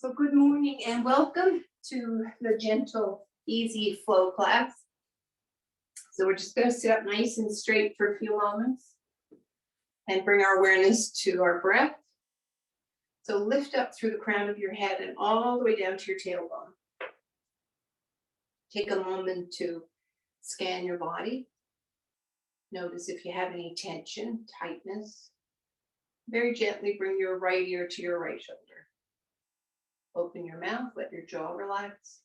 So good morning and welcome to the gentle, easy flow class. So we're just going to sit up nice and straight for a few moments and bring our awareness to our breath. So lift up through the crown of your head and all the way down to your tailbone. Take a moment to scan your body. Notice if you have any tension, tightness. Very gently bring your right ear to your right shoulder. Open your mouth, let your jaw relax.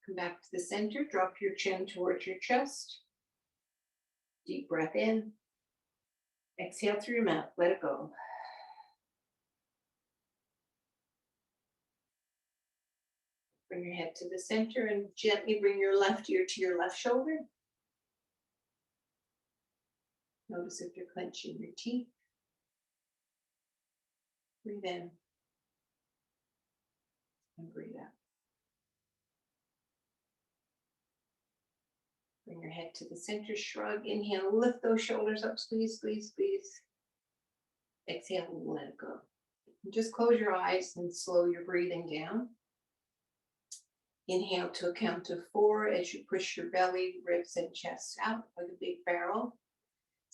Come back to the center, drop your chin towards your chest. Deep breath in. Exhale through your mouth, let it go. Bring your head to the center and gently bring your left ear to your left shoulder. Notice if you're clenching your teeth. Breathe in and breathe out. Bring your head to the center, shrug, inhale, lift those shoulders up, squeeze, squeeze, squeeze. Exhale, let it go. And just close your eyes and slow your breathing down. Inhale to a count of 4 as you push your belly, ribs, and chest out like a big barrel.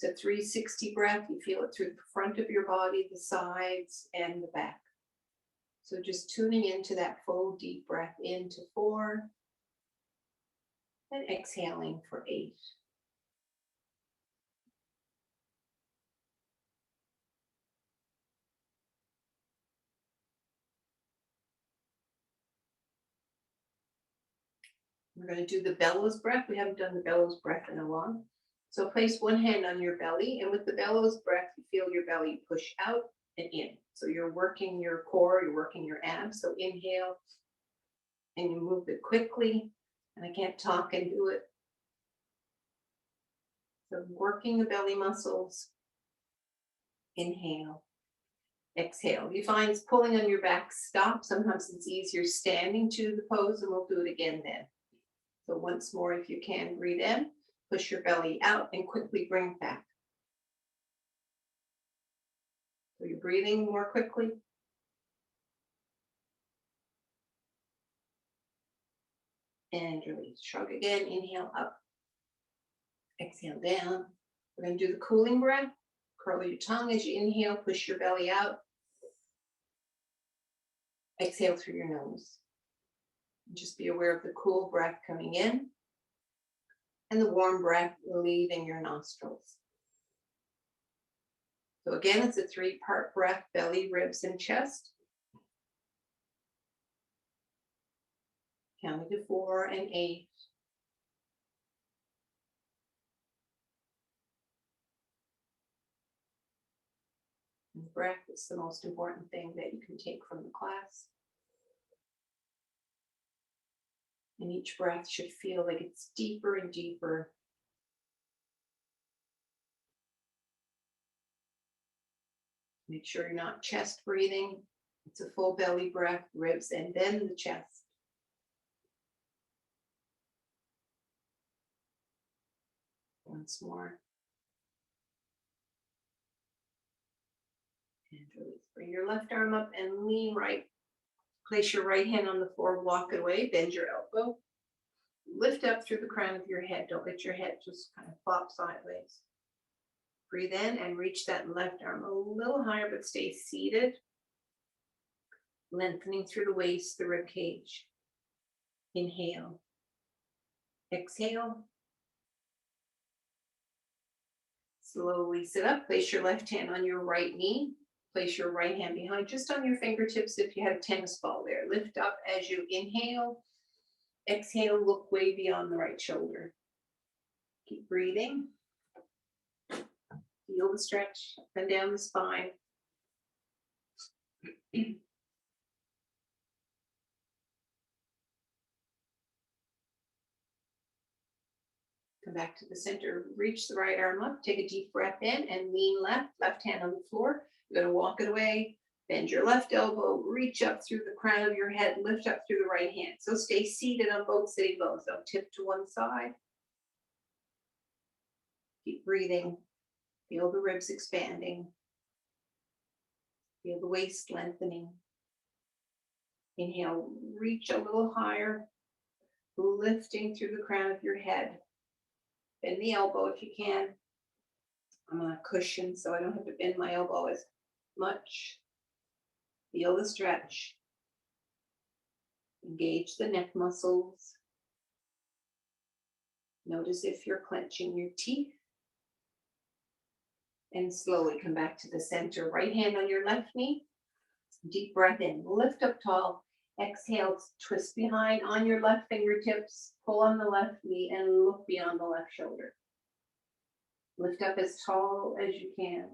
It's a 360 breath. You feel it through the front of your body, the sides, and the back. So just tuning into that full deep breath into 4 and exhaling for 8. We're going to do the bellows breath. We haven't done the bellows breath in a while. So place one hand on your belly, and with the bellows breath, you feel your belly push out and in. So you're working your core, you're working your abs. So inhale, and you move it quickly. And I can't talk and do it. So working the belly muscles. Inhale, exhale. If you find pulling on your back, stop. Sometimes it's easier standing to the pose, and we'll do it again then. So once more, if you can, breathe in, push your belly out, and quickly bring it back. So you're breathing more quickly. And release. Shrug again. Inhale up. Exhale down. We're going to do the cooling breath. Curl your tongue as you inhale. Push your belly out. Exhale through your nose. And just be aware of the cool breath coming in and the warm breath leaving your nostrils. So again, it's a 3-part breath: belly, ribs, and chest. Counting to 4 and 8. And breath is the most important thing that you can take from the class. And each breath should feel like it's deeper and deeper. Make sure you're not chest breathing. It's a full belly breath, ribs, and then the chest. Once more. And release. Bring your left arm up and lean right. Place your right hand on the floor, walk it away, bend your elbow. Lift up through the crown of your head. Don't let your head just kind of flop sideways. Breathe in and reach that left arm a little higher, but stay seated. Lengthening through the waist, the rib cage. Inhale. Exhale. Slowly sit up. Place your left hand on your right knee. Place your right hand behind, just on your fingertips if you have a tennis ball there. Lift up as you inhale. Exhale, look way beyond the right shoulder. Keep breathing. Feel the stretch up and down the spine. Come back to the center. Reach the right arm up. Take a deep breath in and lean left. Left hand on the floor. You're going to walk it away. Bend your left elbow. Reach up through the crown of your head. Lift up through the right hand. So stay seated on both sitting bones. Don't tip to one side. Keep breathing. Feel the ribs expanding. Feel the waist lengthening. Inhale, reach a little higher, lifting through the crown of your head. Bend the elbow if you can. I'm on a cushion, so I don't have to bend my elbow as much. Feel the stretch. Engage the neck muscles. Notice if you're clenching your teeth. And slowly come back to the center. Right hand on your left knee. Deep breath in. Lift up tall. Exhale, twist behind on your left fingertips. Pull on the left knee and look beyond the left shoulder. Lift up as tall as you can.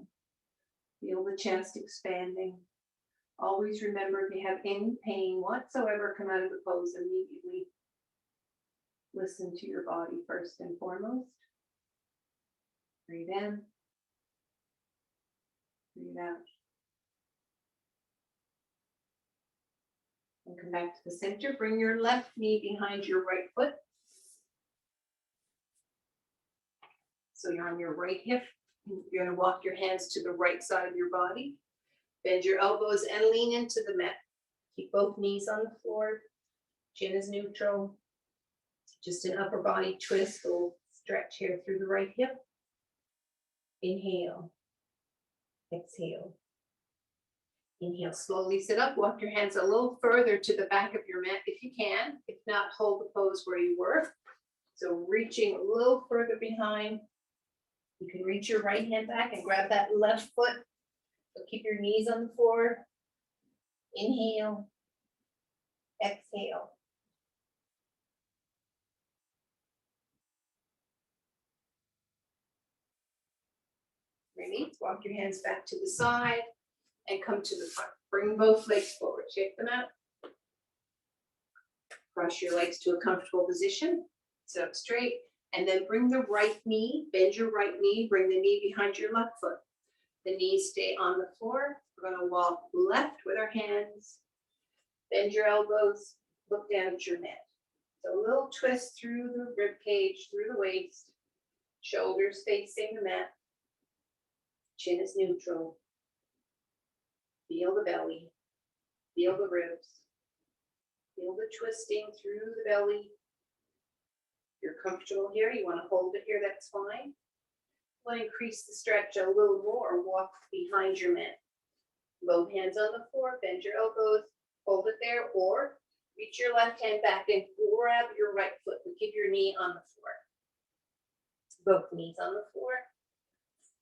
Feel the chest expanding. Always remember, if you have any pain whatsoever, come out of the pose immediately. Listen to your body first and foremost. Breathe in. Breathe out. And come back to the center. Bring your left knee behind your right foot. So you're on your right hip. You're going to walk your hands to the right side of your body. Bend your elbows and lean into the mat. Keep both knees on the floor. Chin is neutral. Just an upper body twist. We'll stretch here through the right hip. Inhale. Exhale. Inhale, slowly sit up. Walk your hands a little further to the back of your mat if you can. If not, hold the pose where you were. So reaching a little further behind. You can reach your right hand back and grab that left foot. So keep your knees on the floor. Inhale. Exhale. Release. Walk your hands back to the side and come to the front. Bring both legs forward. Shake them out. Cross your legs to a comfortable position. Sit up straight. And then bring the right knee, bend your right knee, bring the knee behind your left foot. The knees stay on the floor. We're going to walk left with our hands. Bend your elbows, look down at your mat. So a little twist through the rib cage, through the waist. Shoulders facing the mat. Chin is neutral. Feel the belly. Feel the ribs. Feel the twisting through the belly. If you're comfortable here, you want to hold it here, that's fine. Want to increase the stretch a little more, walk behind your mat. Both hands on the floor, bend your elbows, hold it there, or reach your left hand back and grab your right foot and keep your knee on the floor. Both knees on the floor.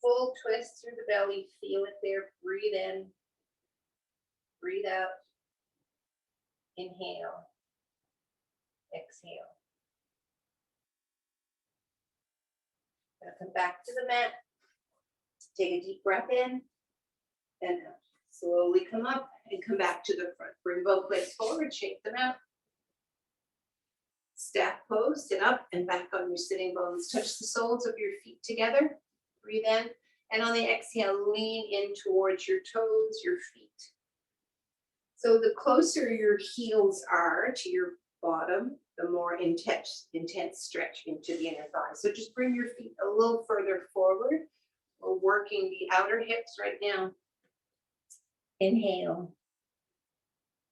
Full twist through the belly, feel it there. Breathe in, breathe out. Inhale, exhale. Gonna come back to the mat. Take a deep breath in and out. Slowly come up and come back to the front. Bring both legs forward, shake them out. Staff pose, sit up and back on your sitting bones. Touch the soles of your feet together. Breathe in. And on the exhale, lean in towards your toes, your feet. So the closer your heels are to your bottom, the more intense stretch into the inner thigh. So just bring your feet a little further forward. We're working the outer hips right now. Inhale.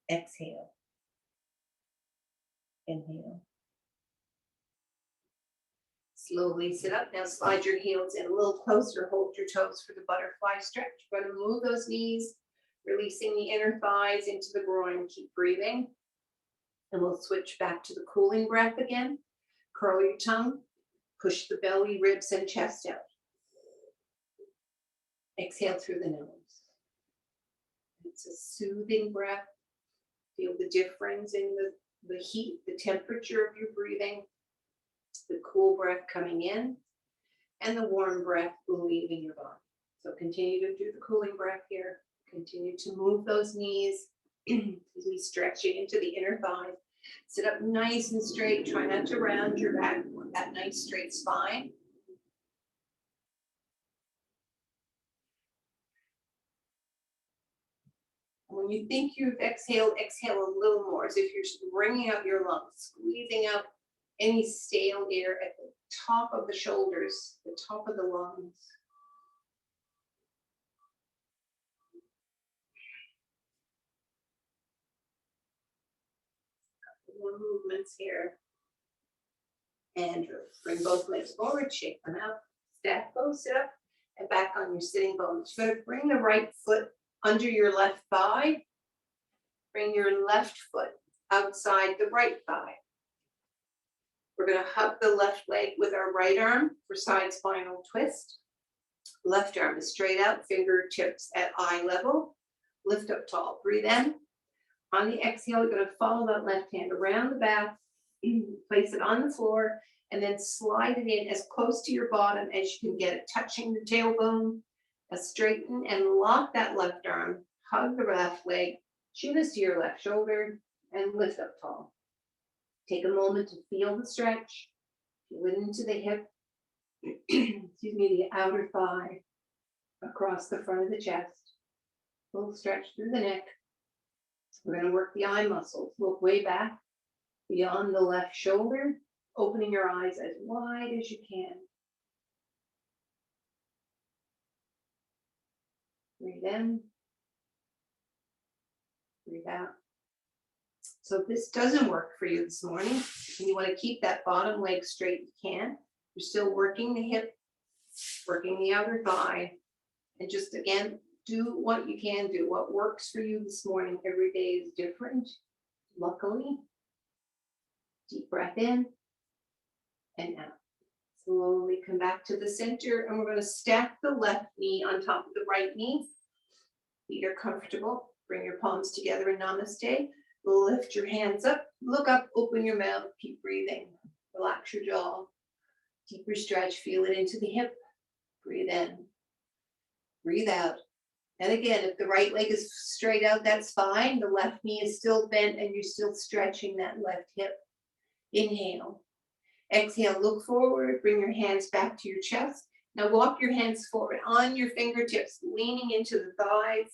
Exhale. Inhale. Slowly sit up. Now slide your heels in a little closer. Hold your toes for the butterfly stretch. We're going to move those knees, releasing the inner thighs into the groin. Keep breathing. And we'll switch back to the cooling breath again. Curl your tongue. Push the belly, ribs, and chest out. Exhale through the nose. It's a soothing breath. Feel the difference in the heat, the temperature of your breathing. The cool breath coming in and the warm breath leaving your body. So continue to do the cooling breath here. Continue to move those knees. Excuse me, stretching into the inner thighs. Sit up nice and straight. Try not to round your back. Want that nice straight spine. When you think you've exhaled, exhale a little more as if you're bringing out your lungs, squeezing out any stale air at the top of the shoulders, the top of the lungs. movements here. And bring both legs forward, shake them out, stack both, sit up, and back on your sitting bones. You're going to bring the right foot under your left thigh. Bring your left foot outside the right thigh. We're going to hug the left leg with our right arm for side spinal twist. Left arm is straight out, fingertips at eye level. Lift up tall. Breathe in. On the exhale, you're going to follow that left hand around the back, place it on the floor, and then slide it in as close to your bottom as you can get it, touching the tailbone. Straighten and lock that left arm. Hug the left leg. Chin is to your left shoulder and lift up tall. Take a moment to feel the stretch. Feel it into the hip. Excuse me, the outer thigh across the front of the chest. A little stretch through the neck. We're going to work the eye muscles. Look way back beyond the left shoulder, opening your eyes as wide as you can. Breathe in. Breathe out. So if this doesn't work for you this morning, and you want to keep that bottom leg straight, you can. You're still working the hip, working the outer thigh, and just again, do what you can do. What works for you this morning every day is different, luckily. Deep breath in and out. Slowly come back to the center, and we're going to stack the left knee on top of the right knee. Feet are comfortable. Bring your palms together in namaste. Lift your hands up, look up, open your mouth, keep breathing. Relax your jaw. Deeper stretch, feel it into the hip. Breathe in. Breathe out. And again, if the right leg is straight out, that's fine. The left knee is still bent and you're still stretching that left hip. Inhale. Exhale, look forward, bring your hands back to your chest. Now walk your hands forward on your fingertips, leaning into the thighs,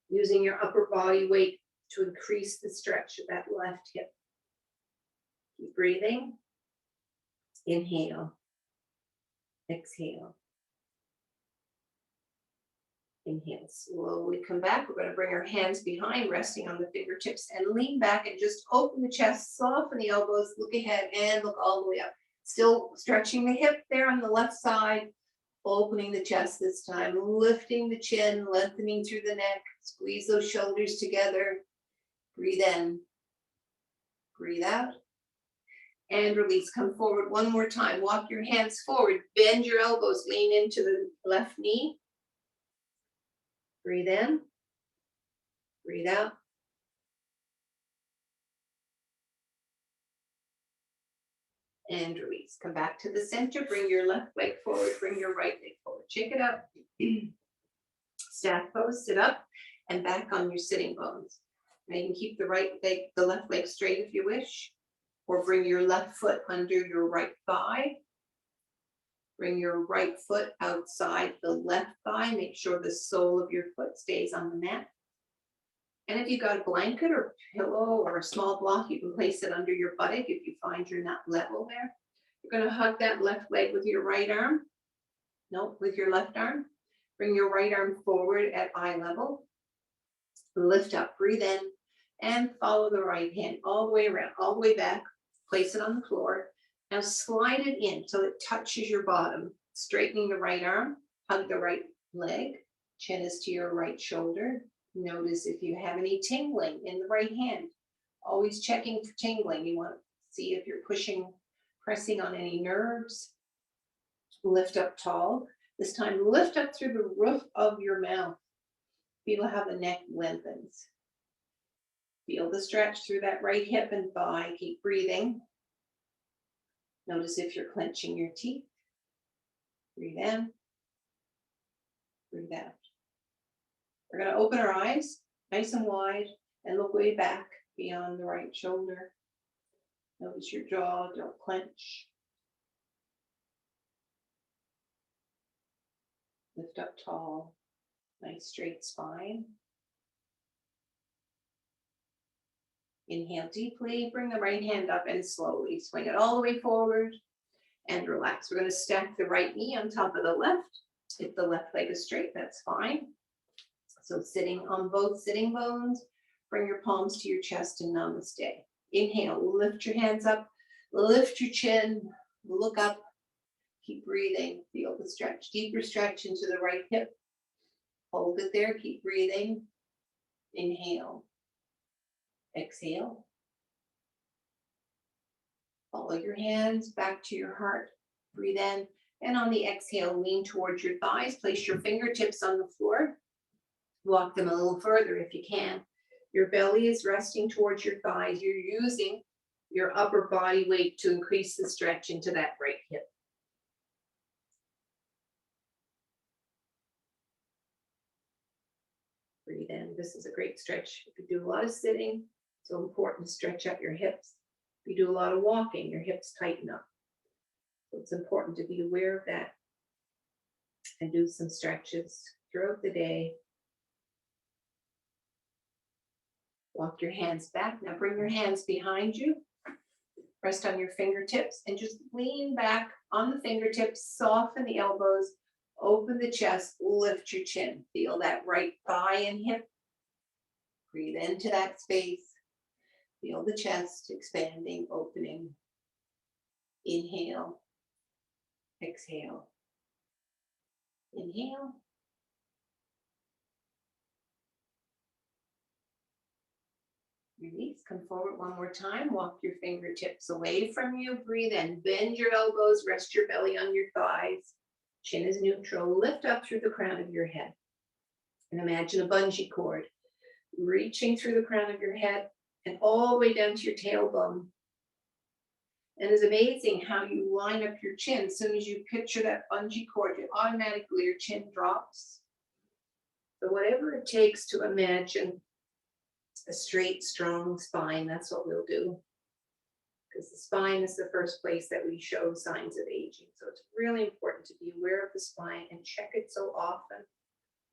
using your upper body weight to increase the stretch of that left hip. Keep breathing. Inhale. Exhale. Inhale. Slowly come back. We're going to bring our hands behind, resting on the fingertips, and lean back and just open the chest, soften the elbows, look ahead, and look all the way up. Still stretching the hip there on the left side, opening the chest this time, lifting the chin, lengthening through the neck, squeeze those shoulders together. Breathe in, breathe out, and release. Come forward one more time. Walk your hands forward, bend your elbows, lean into the left knee. Breathe in, breathe out. And release. Come back to the center, bring your left leg forward, bring your right leg forward. Shake it up. Stack pose, sit up, and back on your sitting bones. Now you can keep the right leg, the left leg straight if you wish, or bring your left foot under your right thigh. Bring your right foot outside the left thigh. Make sure the sole of your foot stays on the mat. And if you've got a blanket or pillow or a small block, you can place it under your buttock if you find you're not level there. You're going to hug that left leg with your right arm. No, with your left arm. Bring your right arm forward at eye level. Lift up, breathe in, and follow the right hand all the way around, all the way back. Place it on the floor. Now slide it in so it touches your bottom. Straightening the right arm, hug the right leg. Chin is to your right shoulder. Notice if you have any tingling in the right hand. Always checking for tingling. You want to see if you're pressing on any nerves. Lift up tall. This time, lift up through the roof of your mouth. Feel how the neck lengthens. Feel the stretch through that right hip and thigh. Keep breathing. Notice if you're clenching your teeth. Breathe in. Breathe out. We're going to open our eyes nice and wide and look way back beyond the right shoulder. Notice your jaw, don't clench. Lift up tall, nice straight spine. Inhale deeply, bring the right hand up and slowly swing it all the way forward and relax. We're going to stack the right knee on top of the left. If the left leg is straight, that's fine. So sitting on both sitting bones, bring your palms to your chest and namaste. Inhale, lift your hands up, lift your chin, look up, keep breathing, feel the stretch, deeper stretch into the right hip. Hold it there, keep breathing. Inhale, exhale. Follow your hands back to your heart, breathe in, and on the exhale, lean towards your thighs, place your fingertips on the floor, walk them a little further if you can. Your belly is resting towards your thighs. You're using your upper body weight to increase the stretch into that right hip. Breathe in. This is a great stretch. If you do a lot of sitting, it's so important to stretch up your hips. If you do a lot of walking, your hips tighten up. So it's important to be aware of that and do some stretches throughout the day. Walk your hands back. Now bring your hands behind you. Rest on your fingertips and just lean back on the fingertips, soften the elbows, open the chest, lift your chin. Feel that right thigh and hip. Breathe into that space. Feel the chest expanding, opening. Inhale, exhale. Inhale. Release, come forward one more time. Walk your fingertips away from you. Breathe in, bend your elbows, rest your belly on your thighs. Chin is neutral. Lift up through the crown of your head. And imagine a bungee cord reaching through the crown of your head and all the way down to your tailbone. And it's amazing how you line up your chin. As soon as you picture that bungee cord, automatically your chin drops. So whatever it takes to imagine a straight, strong spine, that's what we'll do. Because the spine is the first place that we show signs of aging. So it's really important to be aware of the spine and check it so often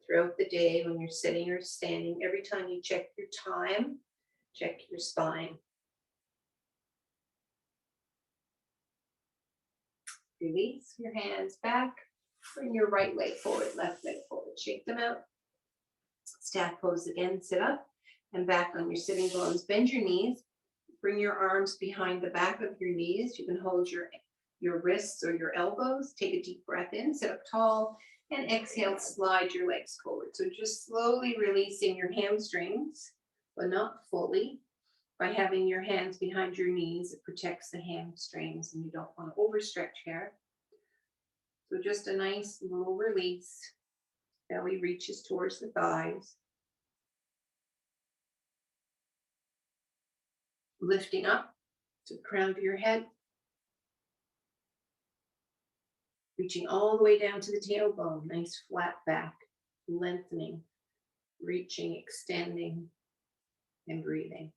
throughout the day when you're sitting or standing. Every time you check your time, check your spine. Release your hands back. Bring your right leg forward, left leg forward. Shake them out. Staff pose again. Sit up and back on your sitting bones. Bend your knees. Bring your arms behind the back of your knees. You can hold your wrists or your elbows. Take a deep breath in. Sit up tall. And exhale, slide your legs forward. So just slowly releasing your hamstrings, but not fully. By having your hands behind your knees, it protects the hamstrings and you don't want to overstretch here. So just a nice little release. Belly reaches towards the thighs. Lifting up to the crown of your head. Reaching all the way down to the tailbone. Nice flat back. Lengthening. Reaching, extending, and breathing.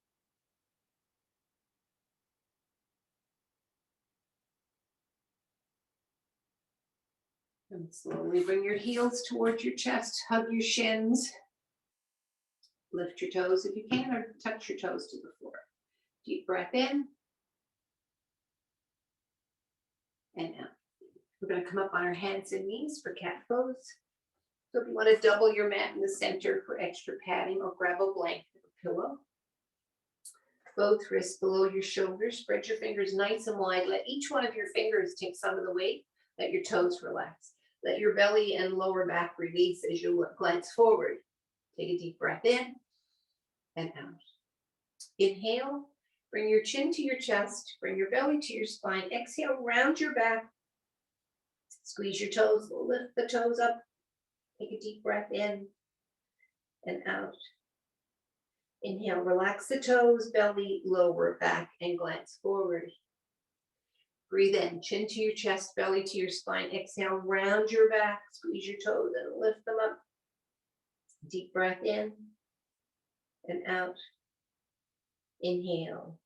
And slowly bring your heels towards your chest. Hug your shins. Lift your toes if you can, or touch your toes to the floor. Deep breath in. And out. We're going to come up on our hands and knees for cat pose. So if you want to double your mat in the center for extra padding, or grab a blanket or pillow. Both wrists below your shoulders. Spread your fingers nice and wide. Let each one of your fingers take some of the weight. Let your toes relax. Let your belly and lower back release as you glance forward. Take a deep breath in and out. Inhale, bring your chin to your chest, bring your belly to your spine. Exhale, round your back. Squeeze your toes, lift the toes up. Take a deep breath in and out. Inhale, relax the toes, belly, lower back, and glance forward. Breathe in, chin to your chest, belly to your spine. Exhale, round your back, squeeze your toes and lift them up. Deep breath in and out. Inhale,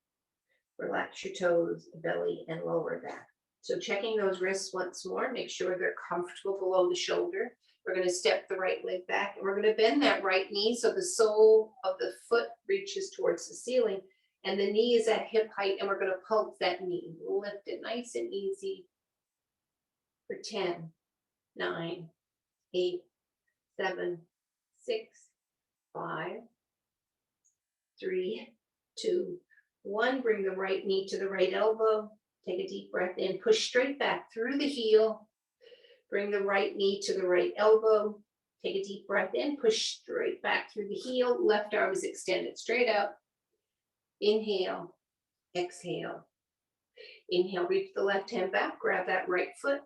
relax your toes, belly, and lower back. So checking those wrists once more, make sure they're comfortable below the shoulder. We're going to step the right leg back and we're going to bend that right knee so the sole of the foot reaches towards the ceiling. And the knee is at hip height, and we're going to pulse that knee. Lift it nice and easy for 10, 9, 8, 7, 6, 5, 3, 2, 1, bring the right knee to the right elbow. Take a deep breath in, push straight back through the heel. Bring the right knee to the right elbow. Take a deep breath in, push straight back through the heel. Left arm is extended straight out. Inhale, exhale. Inhale, reach the left hand back, grab that right foot.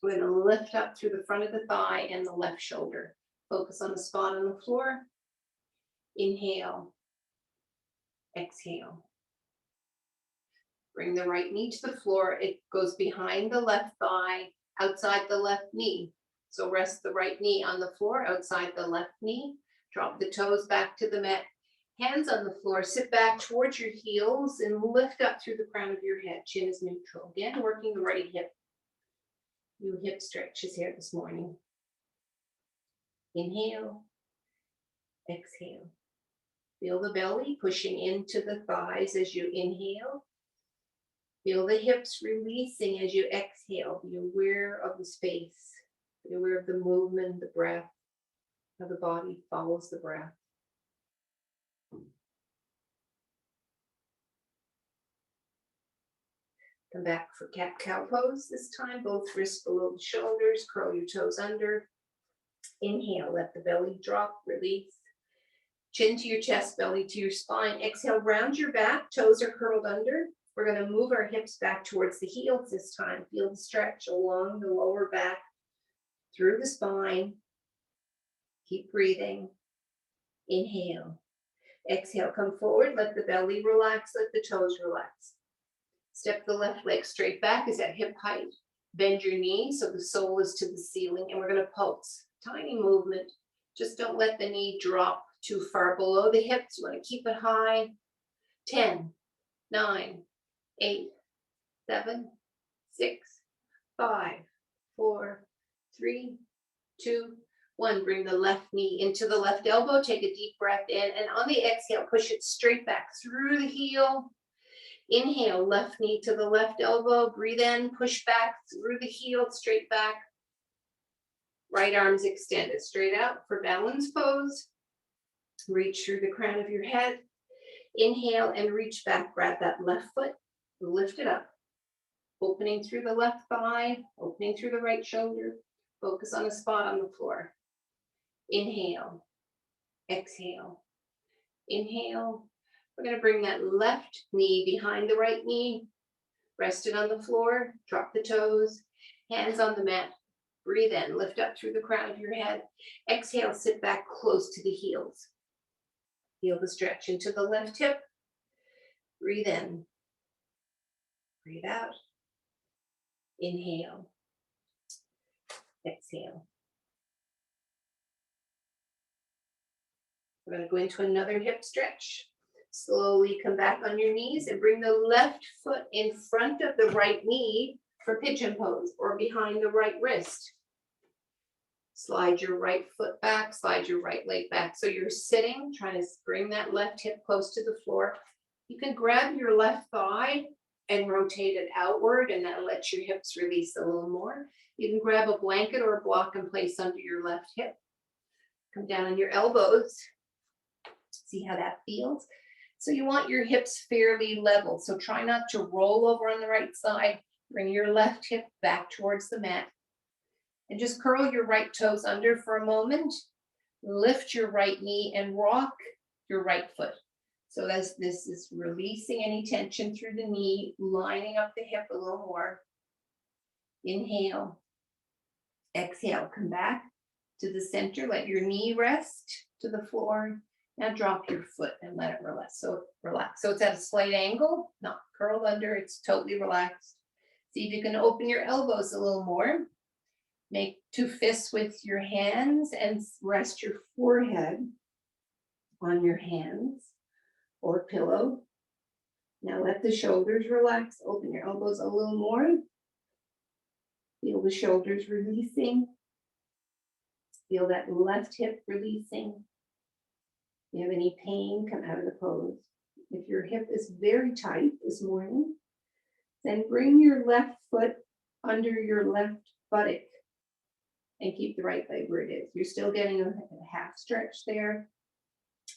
We're going to lift up through the front of the thigh and the left shoulder. Focus on the spot on the floor. Inhale, exhale. Bring the right knee to the floor. It goes behind the left thigh, outside the left knee. So rest the right knee on the floor, outside the left knee. Drop the toes back to the mat. Hands on the floor, sit back towards your heels and lift up through the crown of your head. Chin is neutral. Again, working the right hip. New hip stretches here this morning. Inhale, exhale. Feel the belly pushing into the thighs as you inhale. Feel the hips releasing as you exhale. Be aware of the space. Be aware of the movement, the breath, how the body follows the breath. Come back for cat-cow pose this time. Both wrists below the shoulders. Curl your toes under. Inhale, let the belly drop, release. Chin to your chest, belly to your spine. Exhale, round your back. Toes are curled under. We're going to move our hips back towards the heels this time. Feel the stretch along the lower back, through the spine. Keep breathing. Inhale. Exhale, come forward. Let the belly relax. Let the toes relax. Step the left leg straight back. Is at hip height. Bend your knee so the sole is to the ceiling. And we're going to pulse. Tiny movement. Just don't let the knee drop too far below the hips. You want to keep it high. 10, 9, 8, 7, 6, 5, 4, 3, 2, 1. Bring the left knee into the left elbow. Take a deep breath in. And on the exhale, push it straight back through the heel. Inhale, left knee to the left elbow. Breathe in, push back through the heel, straight back. Right arms extended straight out for balance pose. Reach through the crown of your head. Inhale and reach back. Grab that left foot. Lift it up. Opening through the left thigh. Opening through the right shoulder. Focus on a spot on the floor. Inhale. Exhale. Inhale. We're going to bring that left knee behind the right knee. Rest it on the floor. Drop the toes. Hands on the mat. Breathe in. Lift up through the crown of your head. Exhale. Sit back close to the heels. Feel the stretch into the left hip. Breathe in. Breathe out. Inhale. Exhale. We're going to go into another hip stretch. Slowly come back on your knees and bring the left foot in front of the right knee for pigeon pose or behind the right wrist. Slide your right foot back, slide your right leg back. So you're sitting, trying to bring that left hip close to the floor. You can grab your left thigh and rotate it outward, and that lets your hips release a little more. You can grab a blanket or a block and place under your left hip. Come down on your elbows. See how that feels? So you want your hips fairly level. So try not to roll over on the right side. Bring your left hip back towards the mat. And just curl your right toes under for a moment. Lift your right knee and rock your right foot. So as this is releasing any tension through the knee, lining up the hip a little more. Inhale. Exhale. Come back to the center. Let your knee rest to the floor. Now drop your foot and let it relax. So it's at a slight angle, not curled under. It's totally relaxed. See if you can open your elbows a little more. Make two fists with your hands and rest your forehead on your hands or pillow. Now let the shoulders relax. Open your elbows a little more. Feel the shoulders releasing. Feel that left hip releasing. If you have any pain, come out of the pose. If your hip is very tight this morning, then bring your left foot under your left buttock and keep the right leg where it is. You're still getting a half stretch there.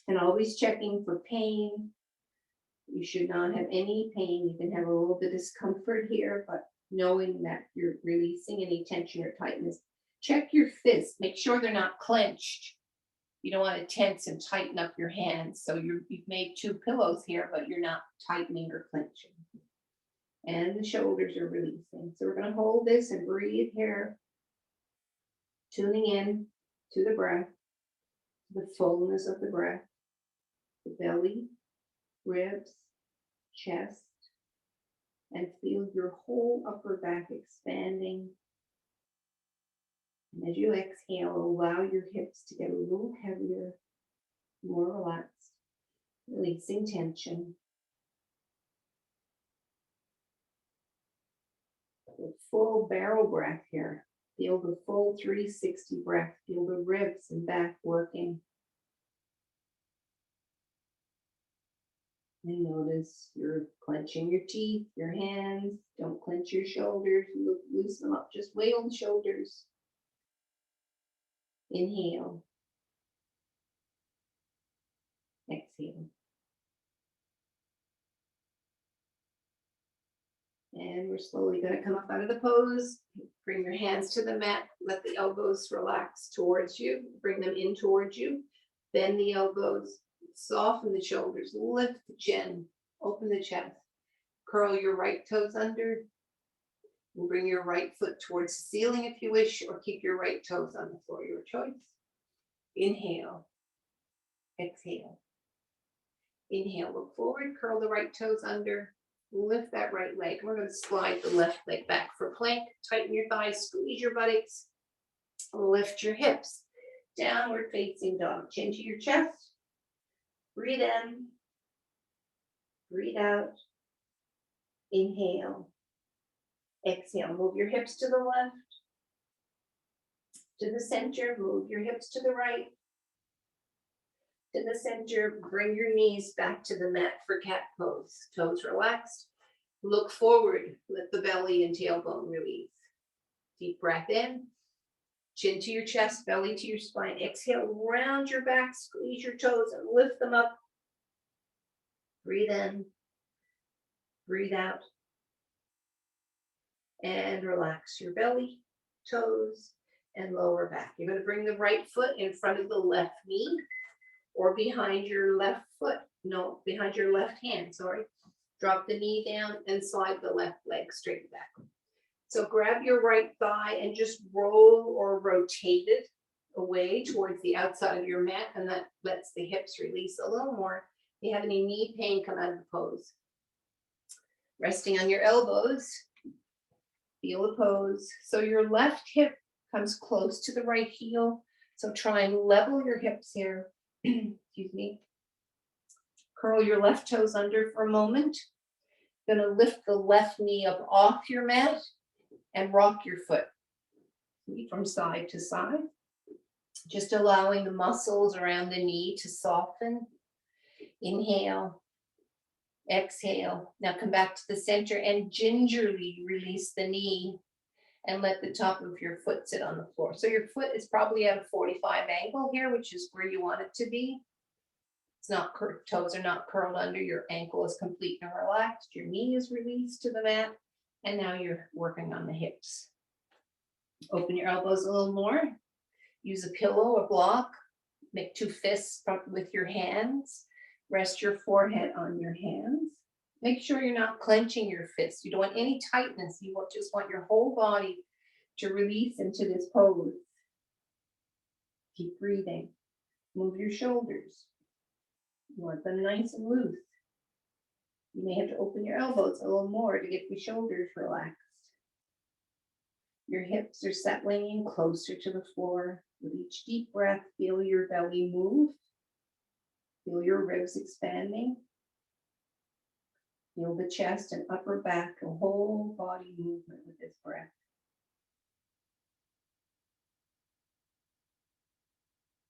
And always checking for pain. You should not have any pain. You can have a little bit of discomfort here, but knowing that you're releasing any tension or tightness. Check your fists. Make sure they're not clenched. You don't want to tense and tighten up your hands. So you've made two pillows here, but you're not tightening or clenching. And the shoulders are releasing. So we're going to hold this and breathe here. Tuning in to the breath, the fullness of the breath, the belly, ribs, chest, and feel your whole upper back expanding. And as you exhale, allow your hips to get a little heavier, more relaxed, releasing tension. The full barrel breath here. Feel the full 360 breath. Feel the ribs and back working. And notice you're clenching your teeth, your hands. Don't clench your shoulders. Loosen them up. Just wiggle the shoulders. Inhale. Exhale. And we're slowly going to come up out of the pose. Bring your hands to the mat. Let the elbows relax towards you. Bring them in towards you. Bend the elbows. Soften the shoulders. Lift the chin. Open the chest. Curl your right toes under. And bring your right foot towards the ceiling if you wish, or keep your right toes on the floor, your choice. Inhale. Exhale. Inhale, look forward. Curl the right toes under. Lift that right leg. We're going to slide the left leg back for plank. Tighten your thighs, squeeze your buttocks. Lift your hips. Downward facing dog. Chin to your chest. Breathe in. Breathe out. Inhale. Exhale. Move your hips to the left. To the center. Move your hips to the right. To the center, bring your knees back to the mat for cat pose. Toes relaxed. Look forward. Let the belly and tailbone release. Deep breath in. Chin to your chest, belly to your spine. Exhale, round your back, squeeze your toes and lift them up. Breathe in. Breathe out. And relax your belly, toes, and lower back. You're going to bring the right foot in front of the left knee. Or behind your left foot, no, behind your left hand, sorry. Drop the knee down and slide the left leg straight back. So grab your right thigh and just roll or rotate it away towards the outside of your mat, and that lets the hips release a little more. If you have any knee pain, come out of the pose. Resting on your elbows, feel the pose. So your left hip comes close to the right heel. So try and level your hips here. Excuse me. Curl your left toes under for a moment. Gonna lift the left knee up off your mat and rock your foot from side to side. Just allowing the muscles around the knee to soften. Inhale. Exhale. Now come back to the center and gingerly release the knee and let the top of your foot sit on the floor. So your foot is probably at a 45 angle here, which is where you want it to be. It's not toes are not curled under. Your ankle is complete and relaxed. Your knee is released to the mat. And now you're working on the hips. Open your elbows a little more. Use a pillow or block. Make two fists with your hands. Rest your forehead on your hands. Make sure you're not clenching your fists. You don't want any tightness. You just want your whole body to release into this pose. Keep breathing. Move your shoulders. You want them nice and loose. You may have to open your elbows a little more to get the shoulders relaxed. Your hips are settling in closer to the floor. With each deep breath, feel your belly move. Feel your ribs expanding. Feel the chest and upper back, a whole body movement with this breath.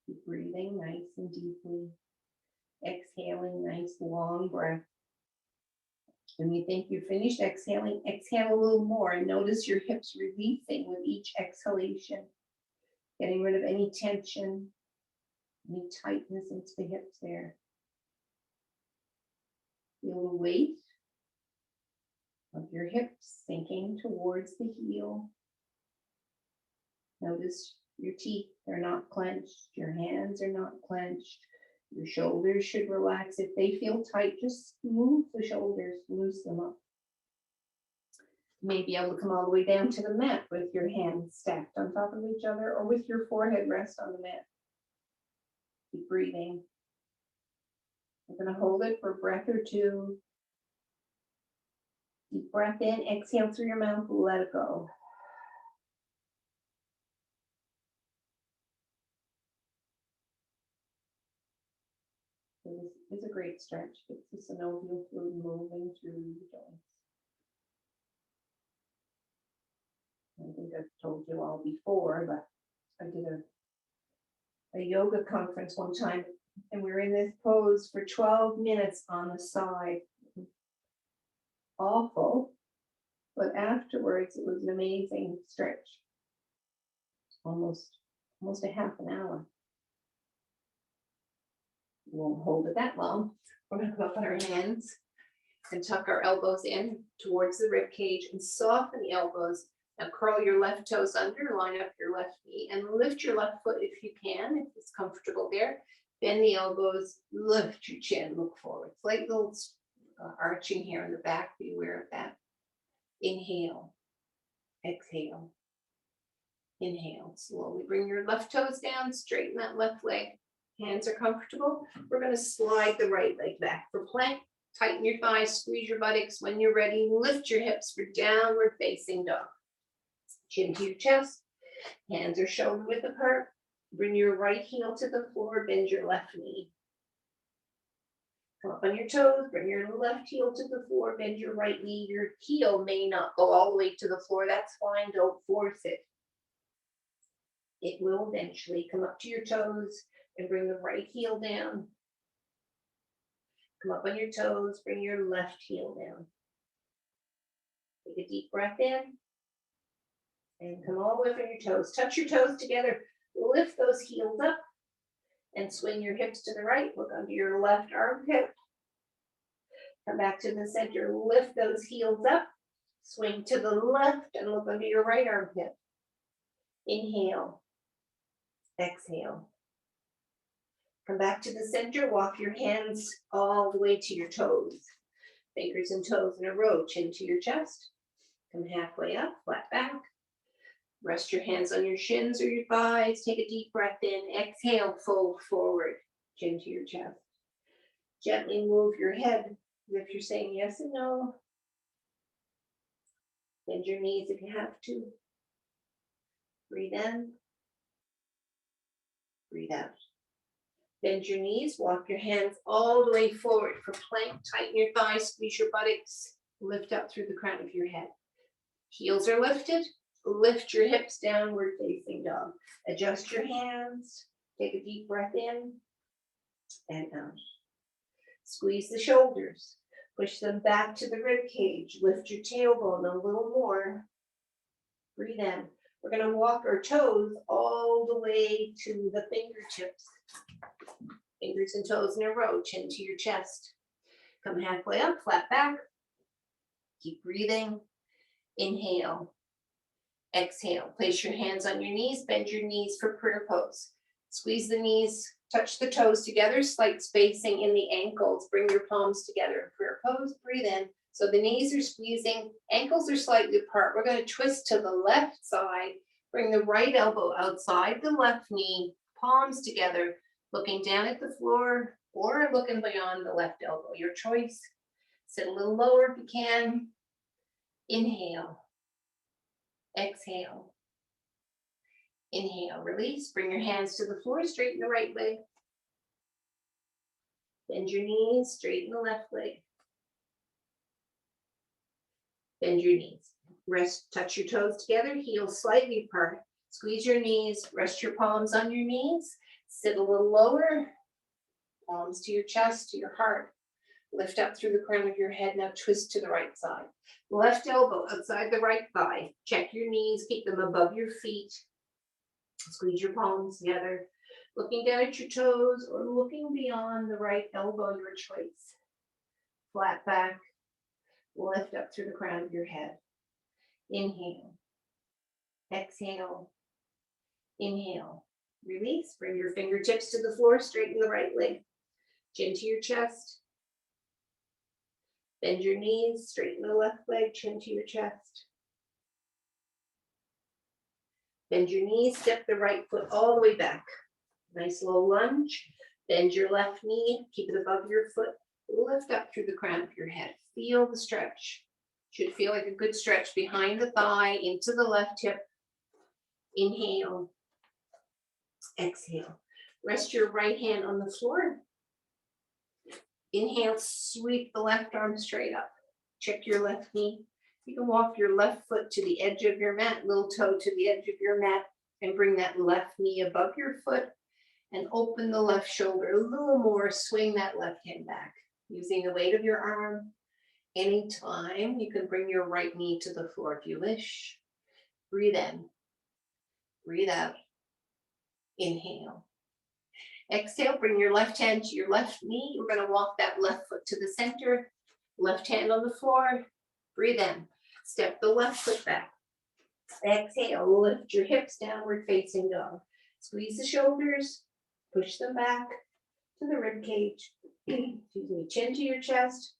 Keep breathing nice and deeply. Exhaling, nice long breath. When you think you're finished exhaling, exhale a little more and notice your hips releasing with each exhalation. Getting rid of any tension, any tightness into the hips there. Feel the weight of your hips sinking towards the heel. Notice your teeth are not clenched, your hands are not clenched. Your shoulders should relax. If they feel tight, just move the shoulders, loose them up. You may be able to come all the way down to the mat with your hands stacked on top of each other or with your forehead rest on the mat. Keep breathing. We're going to hold it for a breath or two. Deep breath in, exhale through your mouth, let it go. So this is a great stretch. It's the synovial fluid moving through the joints. I think I've told you all before, but I did a yoga conference one time, and we were in this pose for 12 minutes on the side. Awful, but afterwards it was an amazing stretch. Almost a half an hour. We won't hold it that long. We're going to go up on our hands and tuck our elbows in towards the rib cage and soften the elbows. Now curl your left toes under, line up your left knee, and lift your left foot if you can, if it's comfortable there. Bend the elbows, lift your chin, look forward. Slight little arching here in the back, be aware of that. Inhale, exhale, inhale. Slowly bring your left toes down, straighten that left leg. Hands are comfortable. We're going to slide the right leg back for plank. Tighten your thighs, squeeze your buttocks. When you're ready, lift your hips for downward facing dog. Chin to your chest, hands are shoulder width apart. Bring your right heel to the floor, bend your left knee. Come up on your toes, bring your left heel to the floor, bend your right knee. Your heel may not go all the way to the floor, that's fine, don't force it. It will eventually come up to your toes and bring the right heel down. Come up on your toes, bring your left heel down. Take a deep breath in. And come all the way from your toes. Touch your toes together. Lift those heels up and swing your hips to the right. Look under your left armpit. Come back to the center. Lift those heels up. Swing to the left and look under your right armpit. Inhale. Exhale. Come back to the center. Walk your hands all the way to your toes. Fingers and toes in a row. Chin to your chest. Come halfway up, flat back. Rest your hands on your shins or your thighs. Take a deep breath in. Exhale, fold forward. Chin to your chest. Gently move your head as if you're saying yes and no. Bend your knees if you have to. Breathe in. Breathe out. Bend your knees. Walk your hands all the way forward for plank. Tighten your thighs. Squeeze your buttocks. Lift up through the crown of your head. Heels are lifted. Lift your hips, downward facing dog. Adjust your hands. Take a deep breath in and out. Squeeze the shoulders. Push them back to the rib cage. Lift your tailbone a little more. Breathe in. We're going to walk our toes all the way to the fingertips. Fingers and toes in a row. Chin to your chest. Come halfway up, flat back. Keep breathing. Inhale. Exhale. Place your hands on your knees. Bend your knees for prayer pose. Squeeze the knees. Touch the toes together. Slight spacing in the ankles. Bring your palms together in prayer pose. Breathe in. So the knees are squeezing. Ankles are slightly apart. We're going to twist to the left side. Bring the right elbow outside the left knee. Palms together. Looking down at the floor or looking beyond the left elbow. Your choice. Sit a little lower if you can. Inhale. Exhale. Inhale, release. Bring your hands to the floor, straighten the right leg. Bend your knees, straighten the left leg. Bend your knees. Rest, touch your toes together, heels slightly apart. Squeeze your knees, rest your palms on your knees. Sit a little lower, palms to your chest, to your heart. Lift up through the crown of your head. Now twist to the right side. Left elbow outside the right thigh. Check your knees. Keep them above your feet. Squeeze your palms together. Looking down at your toes or looking beyond the right elbow, your choice. flat back, lift up through the crown of your head. Inhale, exhale, inhale, release. Bring your fingertips to the floor, straighten the right leg, chin to your chest. Bend your knees, straighten the left leg, chin to your chest. Bend your knees, step the right foot all the way back. Nice low lunge. Bend your left knee, keep it above your foot. Lift up through the crown of your head. Feel the stretch. Should feel like a good stretch behind the thigh, into the left hip. Inhale, exhale. Rest your right hand on the floor. Inhale, sweep the left arm straight up. Check your left knee. You can walk your left foot to the edge of your mat, little toe to the edge of your mat, and bring that left knee above your foot and open the left shoulder a little more. Swing that left hand back using the weight of your arm. Anytime you can bring your right knee to the floor if you wish. Breathe in, breathe out. Inhale. Exhale, bring your left hand to your left knee. We're going to walk that left foot to the center. Left hand on the floor. Breathe in. Step the left foot back. Exhale, lift your hips, downward facing dog. Squeeze the shoulders, push them back to the rib cage. Excuse me, chin to your chest.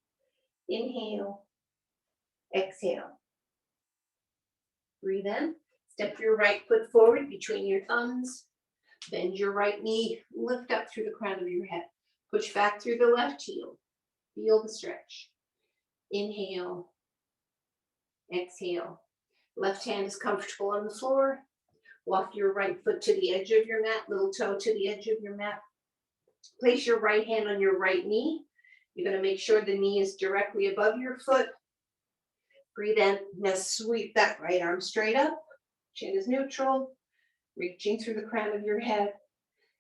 Inhale, exhale. Breathe in. Step your right foot forward between your thumbs. Bend your right knee, lift up through the crown of your head. Push back through the left heel. Feel the stretch. Inhale, exhale. Left hand is comfortable on the floor. Walk your right foot to the edge of your mat, little toe to the edge of your mat. Place your right hand on your right knee. You're going to make sure the knee is directly above your foot. Breathe in. Now sweep that right arm straight up. Chin is neutral. Reaching through the crown of your head.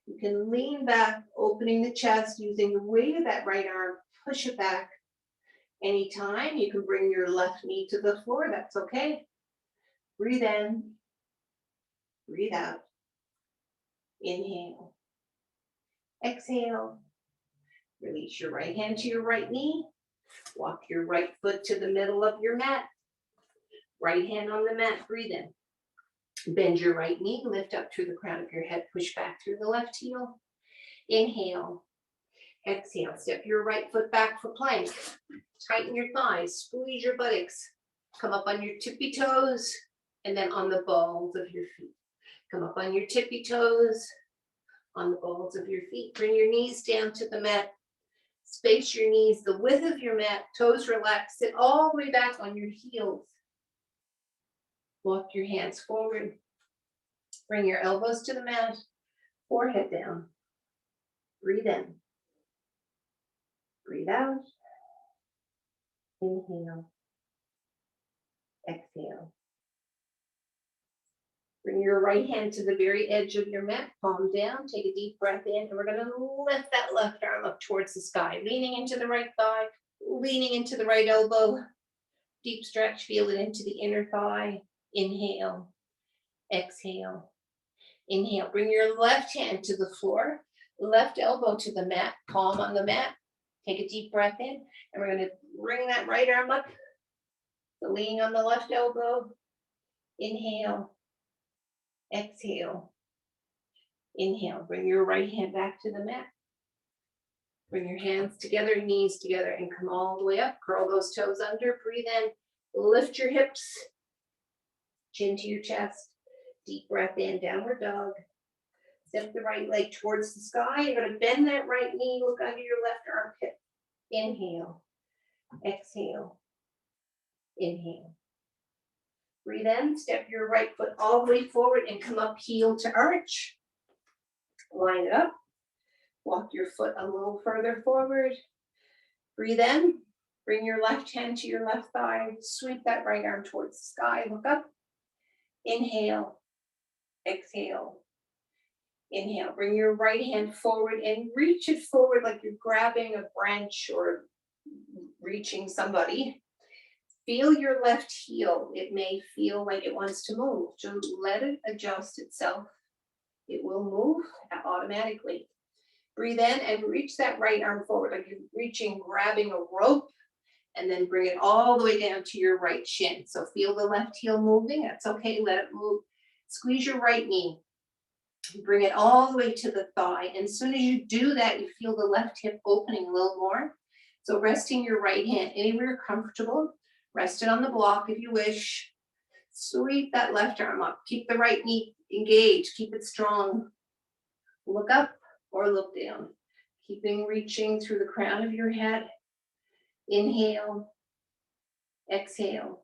You can lean back, opening the chest, using the weight of that right arm. Push it back. Anytime you can bring your left knee to the floor, that's okay. Breathe in, breathe out. Inhale, exhale. Release your right hand to your right knee. Walk your right foot to the middle of your mat. Right hand on the mat, breathe in. Bend your right knee, lift up through the crown of your head, push back through the left heel. Inhale, exhale. Step your right foot back for plank. Tighten your thighs, squeeze your buttocks. Come up on your tippy toes and then on the balls of your feet. Come up on your tippy toes, on the balls of your feet. Bring your knees down to the mat. Space your knees the width of your mat, toes relaxed. Sit all the way back on your heels. Walk your hands forward. Bring your elbows to the mat, forehead down. Breathe in. Breathe out. Inhale. Exhale. Bring your right hand to the very edge of your mat, palm down. Take a deep breath in, and we're going to lift that left arm up towards the sky, leaning into the right thigh, leaning into the right elbow. Deep stretch, feel it into the inner thigh. Inhale, exhale, inhale. Bring your left hand to the floor, left elbow to the mat, palm on the mat. Take a deep breath in, and we're going to bring that right arm up, leaning on the left elbow. Inhale, exhale, inhale. Bring your right hand back to the mat. Bring your hands together, knees together, and come all the way up. Curl those toes under, breathe in, lift your hips. Chin to your chest, deep breath in, downward dog. Step the right leg towards the sky. You're going to bend that right knee, look under your left armpit. Inhale, exhale, inhale. Breathe in, step your right foot all the way forward and come up heel to arch. Line it up. Walk your foot a little further forward. Breathe in, bring your left hand to your left thigh. Sweep that right arm towards the sky, look up. Inhale, exhale, inhale. Bring your right hand forward and reach it forward like you're grabbing a branch or reaching somebody. Feel your left heel. It may feel like it wants to move. So let it adjust itself. It will move automatically. Breathe in and reach that right arm forward like you're reaching, grabbing a rope And then bring it all the way down to your right shin. So feel the left heel moving. That's okay. Let it move. Squeeze your right knee. Bring it all the way to the thigh. And as soon as you do that, you feel the left hip opening a little more. So resting your right hand anywhere comfortable. Rest it on the block if you wish. Sweep that left arm up. Keep the right knee engaged. Keep it strong. Look up or look down. Keeping reaching through the crown of your head. Inhale. Exhale.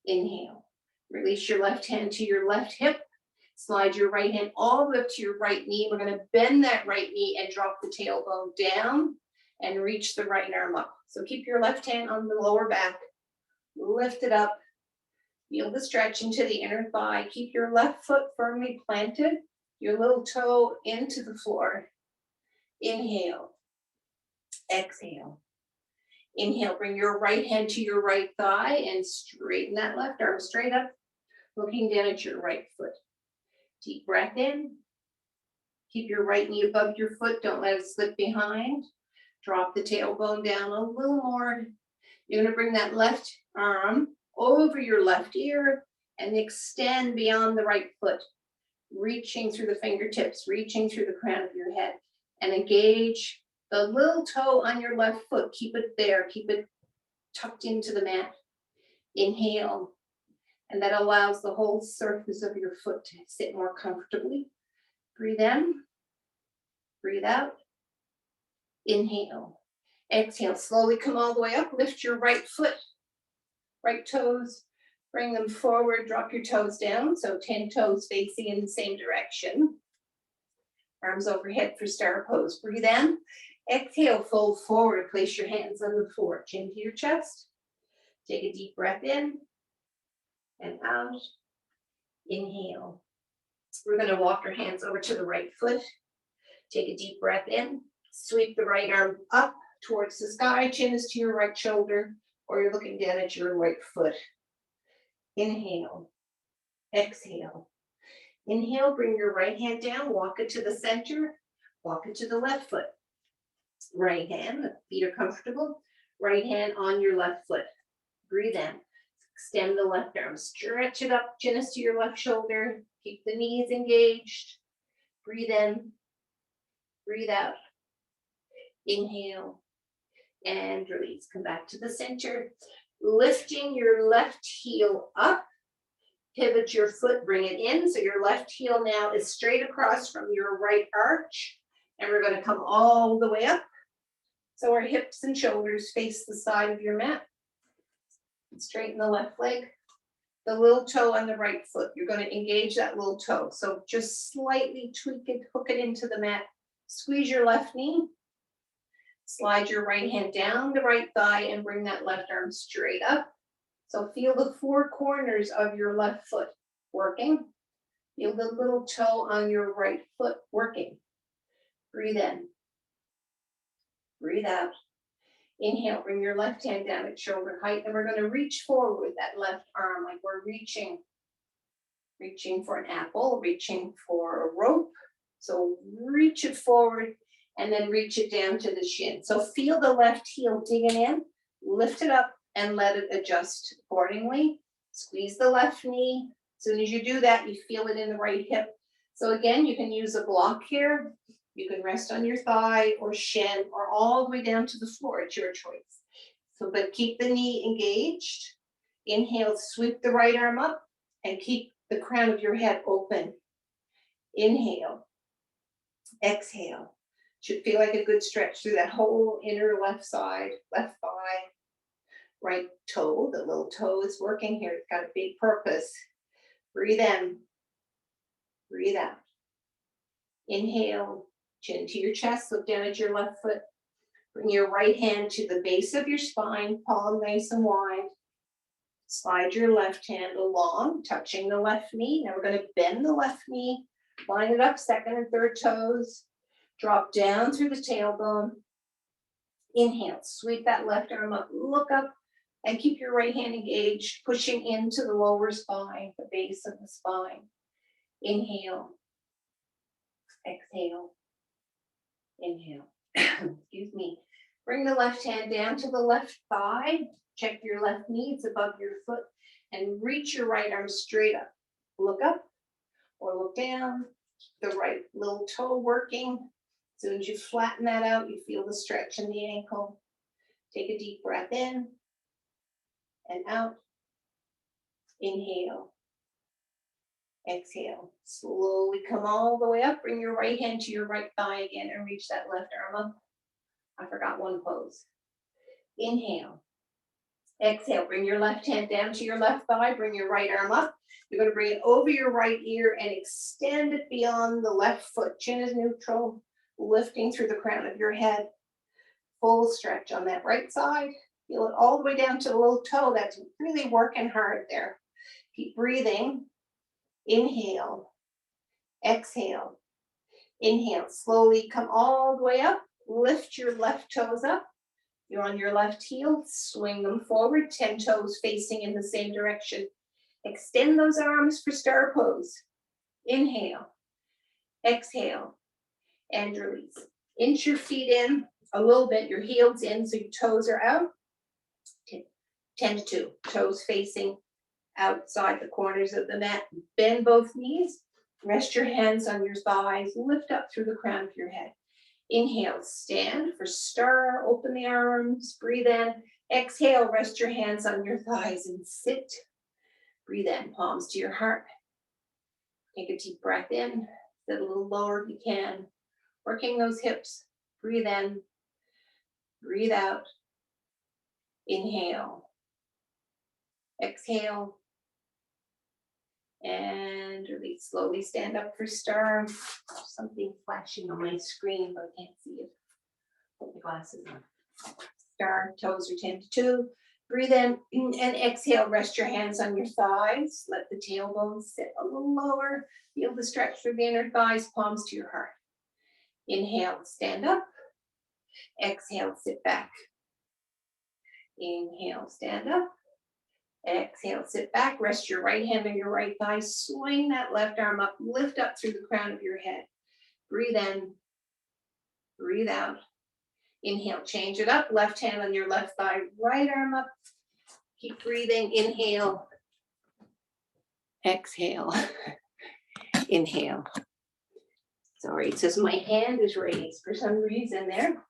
Inhale. Release your left hand to your left hip. Slide your right hand all the way up to your right knee. We're going to bend that right knee and drop the tailbone down and reach the right arm up. So keep your left hand on the lower back. Lift it up. Feel the stretch into the inner thigh. Keep your left foot firmly planted. Your little toe into the floor. Inhale. Exhale. Inhale, bring your right hand to your right thigh and straighten that left arm straight up, looking down at your right foot. Deep breath in. Keep your right knee above your foot. Don't let it slip behind. Drop the tailbone down a little more. You're going to bring that left arm over your left ear and extend beyond the right foot, reaching through the fingertips, reaching through the crown of your head, and engage the little toe on your left foot. Keep it there. Keep it tucked into the mat. Inhale. And that allows the whole surface of your foot to sit more comfortably. Breathe in. Breathe out. Inhale. Exhale. Slowly come all the way up. Lift your right foot. Right toes. Bring them forward. Drop your toes down. So 10 toes facing in the same direction. Arms overhead for star pose. Breathe in. Exhale, fold forward. Place your hands on the floor. Chin to your chest. Take a deep breath in and out. Inhale. We're going to walk your hands over to the right foot. Take a deep breath in. Sweep the right arm up towards the sky. Chin is to your right shoulder, or you're looking down at your right foot. Inhale. Exhale. Inhale, bring your right hand down. Walk it to the center. Walk it to the left foot. Right hand, the feet are comfortable. Right hand on your left foot. Breathe in. Extend the left arm. Stretch it up. Chin is to your left shoulder. Keep the knees engaged. Breathe in. Breathe out. Inhale. And release. Come back to the center. Lifting your left heel up. Pivot your foot. Bring it in. So your left heel now is straight across from your right arch. And we're going to come all the way up. So our hips and shoulders face the side of your mat. Straighten the left leg. The little toe on the right foot. You're going to engage that little toe. So just slightly tweak it, hook it into the mat. Squeeze your left knee. Slide your right hand down the right thigh and bring that left arm straight up. So feel the four corners of your left foot working. Feel the little toe on your right foot working. Breathe in. Breathe out. Inhale, bring your left hand down at shoulder height, and we're going to reach forward with that left arm like we're reaching for an apple, reaching for a rope. So reach it forward and then reach it down to the shin. So feel the left heel digging in, lift it up and let it adjust accordingly. Squeeze the left knee. As soon as you do that, you feel it in the right hip. So again, you can use a block here. You can rest on your thigh or shin or all the way down to the floor. It's your choice. So, but keep the knee engaged. Inhale, sweep the right arm up and keep the crown of your head open. Inhale. Exhale. Should feel like a good stretch through that whole inner left side, left thigh, right toe. The little toe is working here. It's got a big purpose. Breathe in. Breathe out. Inhale. Chin to your chest, look down at your left foot. Bring your right hand to the base of your spine, palm nice and wide. Slide your left hand along, touching the left knee. Now we're going to bend the left knee, line it up, second and third toes. Drop down through the tailbone. Inhale, sweep that left arm up, look up, and keep your right hand engaged, pushing into the lower spine, the base of the spine. Inhale. Exhale. Inhale. Excuse me. Bring the left hand down to the left thigh. Check your left knee, it's above your foot. And reach your right arm straight up. Look up or look down. The right little toe working. As soon as you flatten that out, you feel the stretch in the ankle. Take a deep breath in and out. Inhale. Exhale. Slowly come all the way up. Bring your right hand to your right thigh again and reach that left arm up. I forgot one pose. Inhale. Exhale. Bring your left hand down to your left thigh. Bring your right arm up. You're going to bring it over your right ear and extend it beyond the left foot. Chin is neutral, lifting through the crown of your head. Full stretch on that right side. Feel it all the way down to the little toe. That's really working hard there. Keep breathing. Inhale. Exhale. Inhale. Slowly come all the way up. Lift your left toes up. You're on your left heel. Swing them forward. 10 toes facing in the same direction. Extend those arms for star pose. Inhale. Exhale. And release. Inch your feet in a little bit. Your heels in so your toes are out. 10 to 2. Toes facing outside the corners of the mat. Bend both knees. Rest your hands on your thighs. Lift up through the crown of your head. Inhale, stand for star. Open the arms. Breathe in. Exhale, rest your hands on your thighs and sit. Breathe in, palms to your heart. Take a deep breath in. Sit a little lower if you can. Working those hips. Breathe in. Breathe out. Inhale. Exhale. And release. Slowly stand up for star. Something flashing on my screen, but I can't see it. Put the glasses on. Star, toes are 10 to 2. Breathe in and exhale. Rest your hands on your thighs. Let the tailbone sit a little lower. Feel the stretch through the inner thighs, palms to your heart. Inhale, stand up. Exhale, sit back. Inhale, stand up. Exhale, sit back. Rest your right hand on your right thigh. Swing that left arm up. Lift up through the crown of your head. Breathe in. Breathe out. Inhale, change it up. Left hand on your left thigh. Right arm up. Keep breathing. Inhale. Exhale. Inhale. Sorry, it says my hand is raised for some reason there.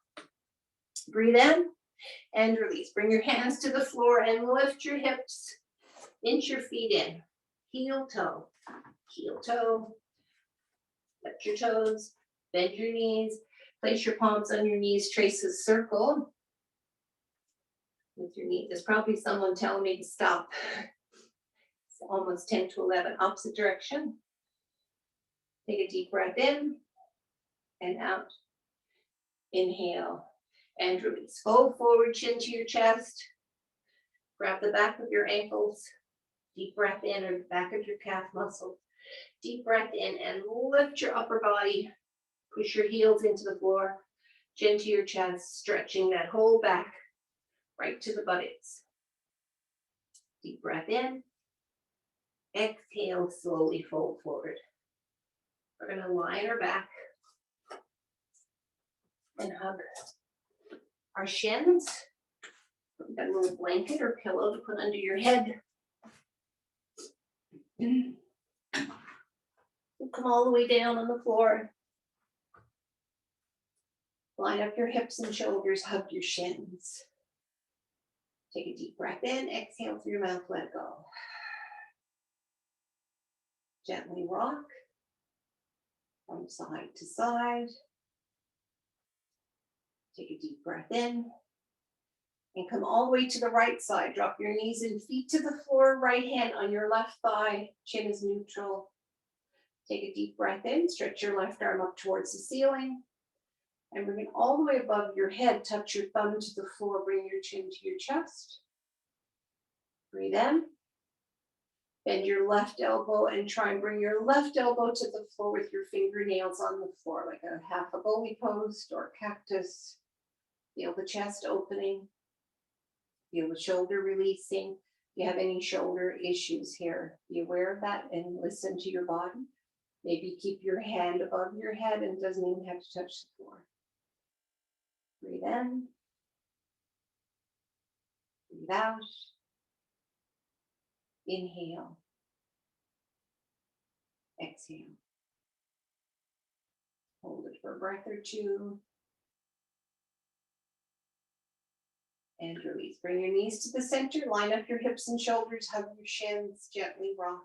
Breathe in and release. Bring your hands to the floor and lift your hips. Inch your feet in. Heel toe. Heel toe. Lift your toes. Bend your knees. Place your palms on your knees. Trace a circle with your knee. There's probably someone telling me to stop. It's almost 10 to 11. Opposite direction. Take a deep breath in and out. Inhale and release. Fold forward, chin to your chest. Grab the back of your ankles. Deep breath in, or the back of your calf muscle. Deep breath in and lift your upper body. Push your heels into the floor. Chin to your chest, stretching that whole back right to the buttocks. Deep breath in. Exhale, slowly fold forward. We're going to lie on our back and hug our shins. We've got a little blanket or pillow to put under your head. We'll come all the way down on the floor. Line up your hips and shoulders, hug your shins. Take a deep breath in, exhale through your mouth, let go. Gently rock from side to side. Take a deep breath in and come all the way to the right side. Drop your knees and feet to the floor, right hand on your left thigh, chin is neutral. Take a deep breath in, stretch your left arm up towards the ceiling. And bring it all the way above your head. Touch your thumb to the floor. Bring your chin to your chest. Breathe in. Bend your left elbow and try and bring your left elbow to the floor with your fingernails on the floor, like a half a goalie post or cactus. Feel the chest opening. Feel the shoulder releasing. If you have any shoulder issues here, be aware of that and listen to your body. Maybe keep your hand above your head and it doesn't even have to touch the floor. Breathe in Breathe out. Inhale. Exhale. Hold it for a breath or two. And release. Bring your knees to the center. Line up your hips and shoulders. Hug your shins. Gently rock.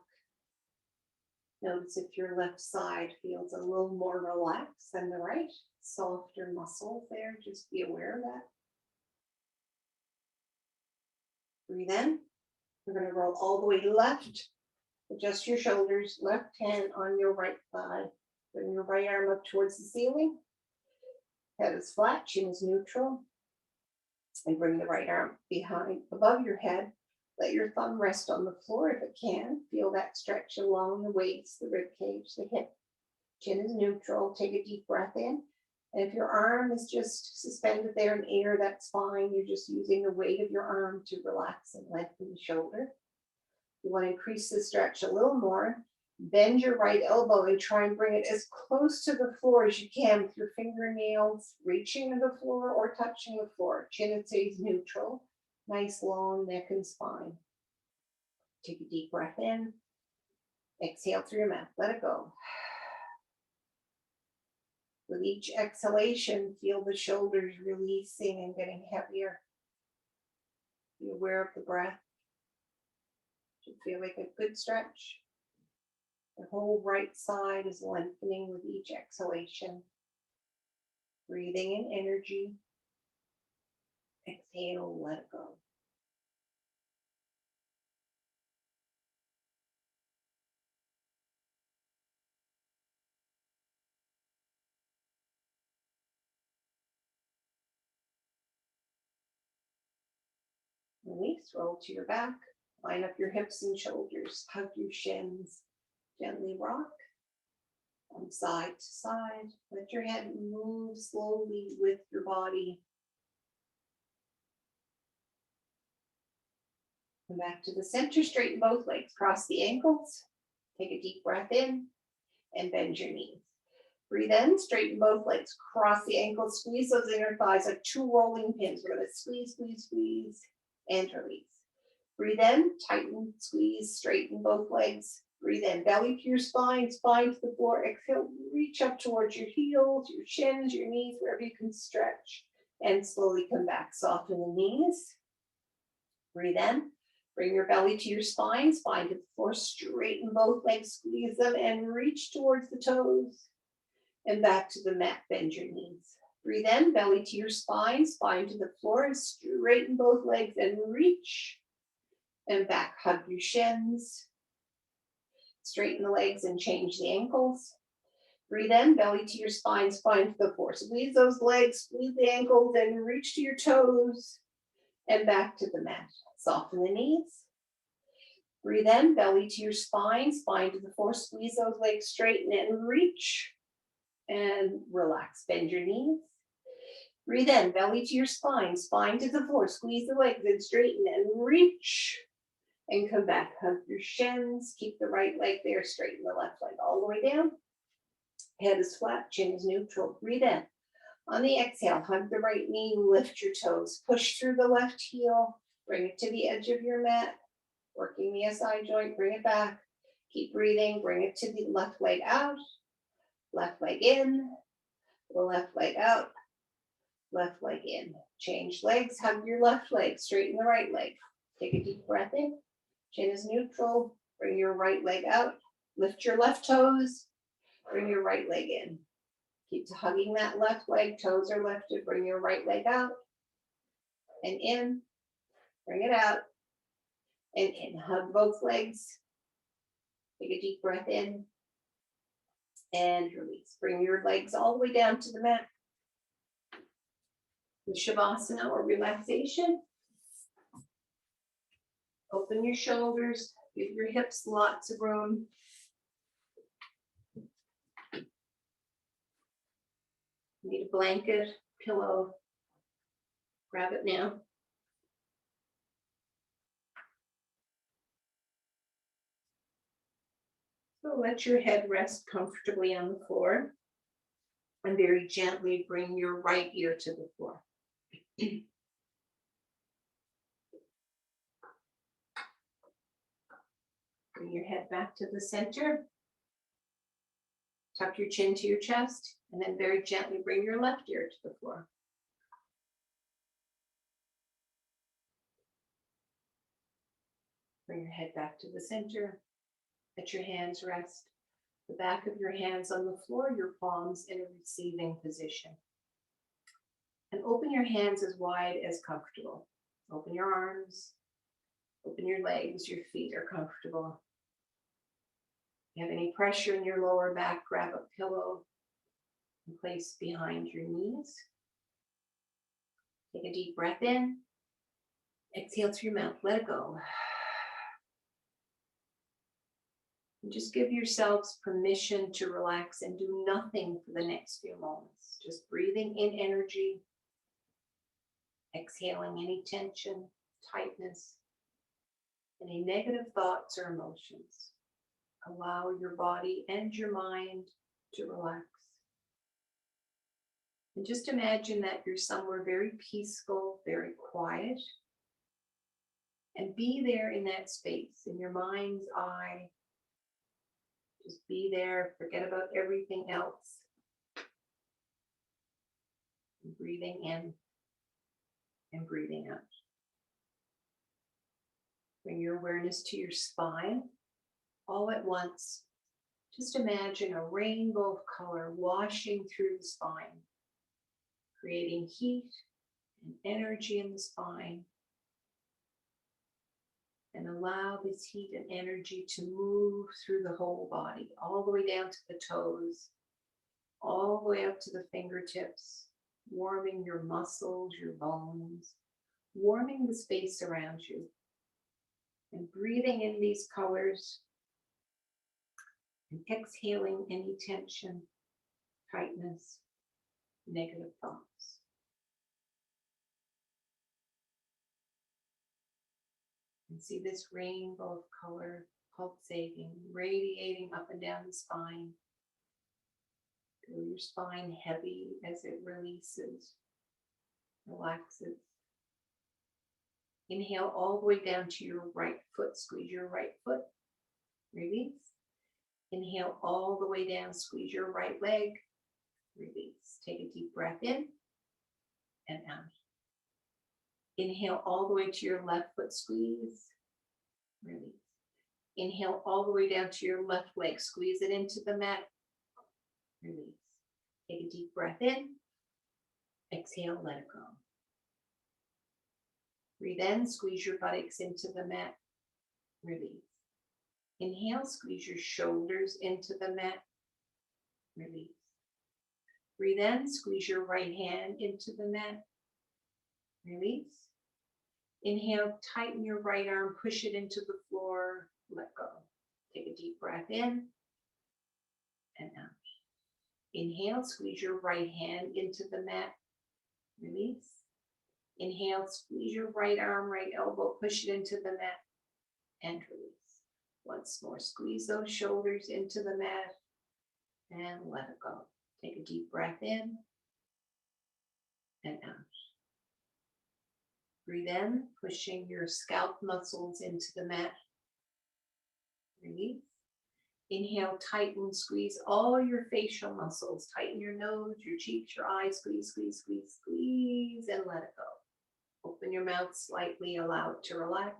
Notice if your left side feels a little more relaxed than the right. Softer muscles there. Just be aware of that. Breathe in. We're going to roll all the way left. Adjust your shoulders. Left hand on your right thigh. Bring your right arm up towards the ceiling. Head is flat. Chin is neutral. And bring the right arm behind, above your head. Let your thumb rest on the floor if it can. Feel that stretch along the waist, the rib cage, the hip. Chin is neutral. Take a deep breath in. And if your arm is just suspended there in air, that's fine. You're just using the weight of your arm to relax and lengthen the shoulder. You want to increase the stretch a little more. Bend your right elbow and try and bring it as close to the floor as you can with your fingernails reaching to the floor or touching the floor. Chin stays neutral. Nice long neck and spine. Take a deep breath in. Exhale through your mouth. Let it go. With each exhalation, feel the shoulders releasing and getting heavier. Be aware of the breath. Should feel like a good stretch. The whole right side is lengthening with each exhalation. Breathing in energy. Exhale, let it go. Release, roll to your back. Line up your hips and shoulders. Hug your shins. Gently rock from side to side. Let your head move slowly with your body. Come back to the center. Straighten both legs. Cross the ankles. Take a deep breath in and bend your knees. Breathe in. Straighten both legs. Cross the ankles. Squeeze those inner thighs like two rolling pins. We're going to squeeze, squeeze, squeeze, and release. Breathe in. Tighten, squeeze, straighten both legs. Breathe in, belly to your spine, spine to the floor. Exhale, reach up towards your heels, your shins, your knees, wherever you can stretch. And slowly come back, soften the knees. Breathe in, bring your belly to your spine, spine to the floor. Straighten both legs, squeeze them, and reach towards the toes. And back to the mat, bend your knees. Breathe in, belly to your spine, spine to the floor. Straighten both legs and reach. And back, hug your shins. Straighten the legs and change the ankles. Breathe in, belly to your spine, spine to the floor. Squeeze those legs, squeeze the ankles, and reach to your toes. And back to the mat. Soften the knees. Breathe in, belly to your spine, spine to the floor. Squeeze those legs, straighten and reach. And relax, bend your knees. Breathe in, belly to your spine, spine to the floor. Squeeze the legs and straighten and reach. And come back, hug your shins, keep the right leg there, straighten the left leg all the way down. Head is flat, chin is neutral. Breathe in. On the exhale, hug the right knee, lift your toes, push through the left heel, bring it to the edge of your mat, working the SI joint, bring it back. Keep breathing, bring it to the left leg out, left leg in, the left leg out, left leg in. Change legs, hug your left leg, straighten the right leg. Take a deep breath in. Chin is neutral. Bring your right leg out. Lift your left toes. Bring your right leg in. Keep hugging that left leg. Toes are lifted. Bring your right leg out and in. Bring it out and in. Hug both legs. Take a deep breath in and release. Bring your legs all the way down to the mat. The Shavasana or relaxation. Open your shoulders, give your hips lots of room. Need a blanket, pillow, grab it now. So let your head rest comfortably on the floor and very gently bring your right ear to the floor. Bring your head back to the center. Tuck your chin to your chest, and then very gently bring your left ear to the floor. Bring your head back to the center. Let your hands rest. The back of your hands on the floor, your palms in a receiving position. And open your hands as wide as comfortable. Open your arms, open your legs, your feet are comfortable. If you have any pressure in your lower back, grab a pillow and place behind your knees. Take a deep breath in. Exhale through your mouth, let it go. And just give yourselves permission to relax and do nothing for the next few moments. Just breathing in energy, exhaling any tension, tightness, any negative thoughts or emotions. Allow your body and your mind to relax. And just imagine that you're somewhere very peaceful, very quiet. And be there in that space, in your mind's eye. Just be there, forget about everything else. And breathing in and breathing out. Bring your awareness to your spine all at once. Just imagine a rainbow of color washing through the spine, creating heat and energy in the spine. And allow this heat and energy to move through the whole body, all the way down to the toes, all the way up to the fingertips, warming your muscles, your bones, warming the space around you. And breathing in these colors and exhaling any tension, tightness, negative thoughts. And see this rainbow of color pulsating, radiating up and down the spine. Feel your spine heavy as it releases, relaxes. Inhale all the way down to your right foot. Squeeze your right foot. Release. Inhale all the way down. Squeeze your right leg. Release. Take a deep breath in and out. Inhale all the way to your left foot. Squeeze. Release. Inhale all the way down to your left leg. Squeeze it into the mat. Release. Take a deep breath in. Exhale, let it go. Breathe in, squeeze your buttocks into the mat. Release. Inhale, squeeze your shoulders into the mat. Release. Breathe in, squeeze your right hand into the mat. Release. Inhale, tighten your right arm, push it into the floor, let go. Take a deep breath in and out. Inhale, squeeze your right hand into the mat. Release. Inhale, squeeze your right arm, right elbow, push it into the mat and release. Once more, squeeze those shoulders into the mat and let it go. Take a deep breath in and out. Breathe in, pushing your scalp muscles into the mat. Release. Inhale, tighten, squeeze all your facial muscles. Tighten your nose, your cheeks, your eyes. Squeeze, squeeze, squeeze, squeeze, and let it go. Open your mouth slightly, allow it to relax.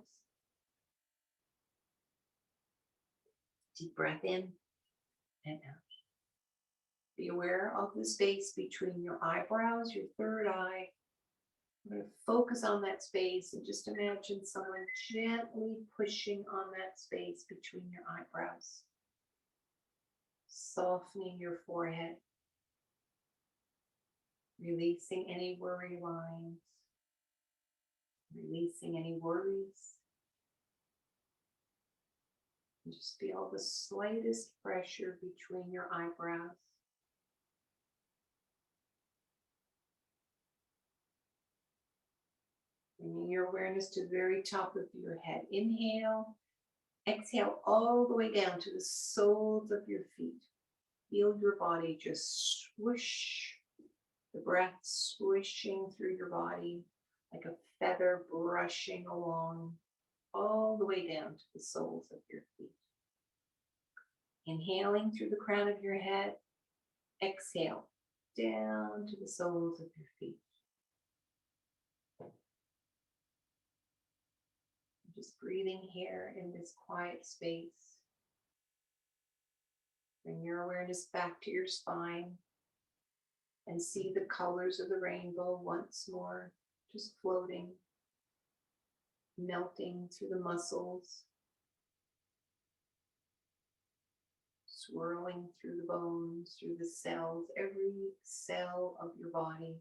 Deep breath in and out. Be aware of the space between your eyebrows, your third eye. I'm going to focus on that space and just imagine someone gently pushing on that space between your eyebrows. Softening your forehead. Releasing any worry lines. Releasing any worries. And just feel the slightest pressure between your eyebrows. Bringing your awareness to the very top of your head. Inhale. Exhale all the way down to the soles of your feet. Feel your body just swoosh. The breath swishing through your body like a feather brushing along all the way down to the soles of your feet. Inhaling through the crown of your head, exhale down to the soles of your feet. Just breathing here in this quiet space. Bring your awareness back to your spine and see the colors of the rainbow once more, just floating, melting through the muscles, swirling through the bones, through the cells, every cell of your body,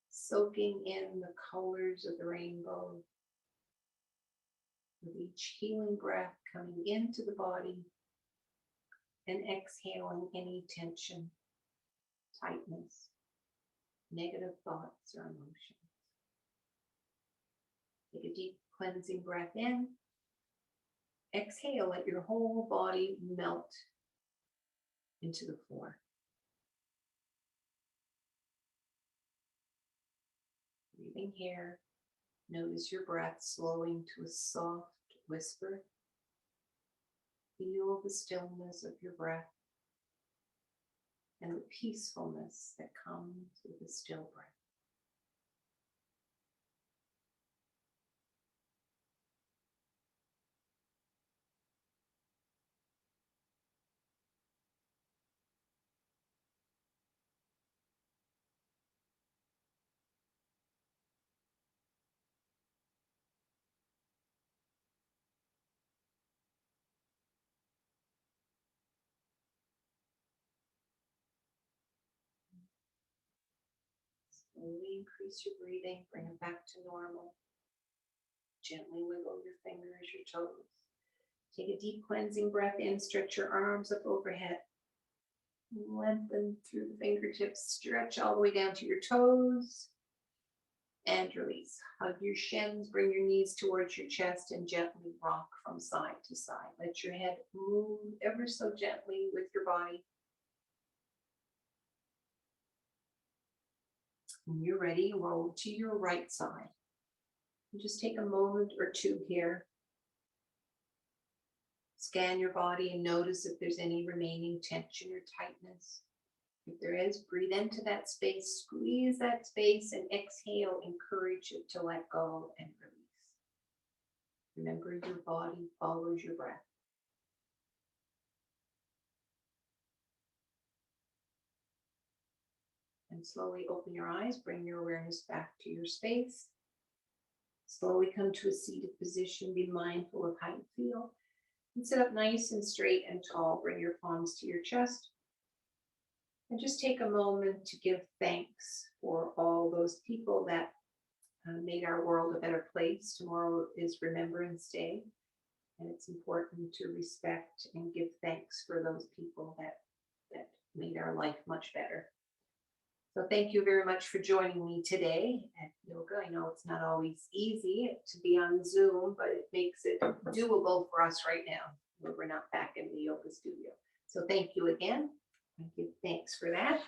soaking in the colors of the rainbow, with each healing breath coming into the body and exhaling any tension, tightness, negative thoughts or emotions. Take a deep cleansing breath in. Exhale, let your whole body melt into the floor. Breathing here, notice your breath slowing to a soft whisper. Feel the stillness of your breath and the peacefulness that comes with a still breath. Slowly increase your breathing, bring it back to normal. Gently wiggle your fingers, your toes. Take a deep cleansing breath in, stretch your arms up overhead. Lengthen through the fingertips, stretch all the way down to your toes. And release. Hug your shins, bring your knees towards your chest and gently rock from side to side. Let your head move ever so gently with your body. When you're ready, roll to your right side. And just take a moment or two here. Scan your body and notice if there's any remaining tension or tightness. If there is, breathe into that space, squeeze that space, and exhale, encourage it to let go and release. Remember, your body follows your breath. And slowly open your eyes, bring your awareness back to your space. Slowly come to a seated position, be mindful of how you feel. And sit up nice and straight and tall, bring your palms to your chest. And just take a moment to give thanks for all those people that made our world a better place. Tomorrow is Remembrance Day, and it's important to respect and give thanks for those people that made our life much better. So thank you very much for joining me today at yoga. I know it's not always easy to be on Zoom, but it makes it doable for us right now, where we're not back in the yoga studio. So thank you again. I give thanks for that.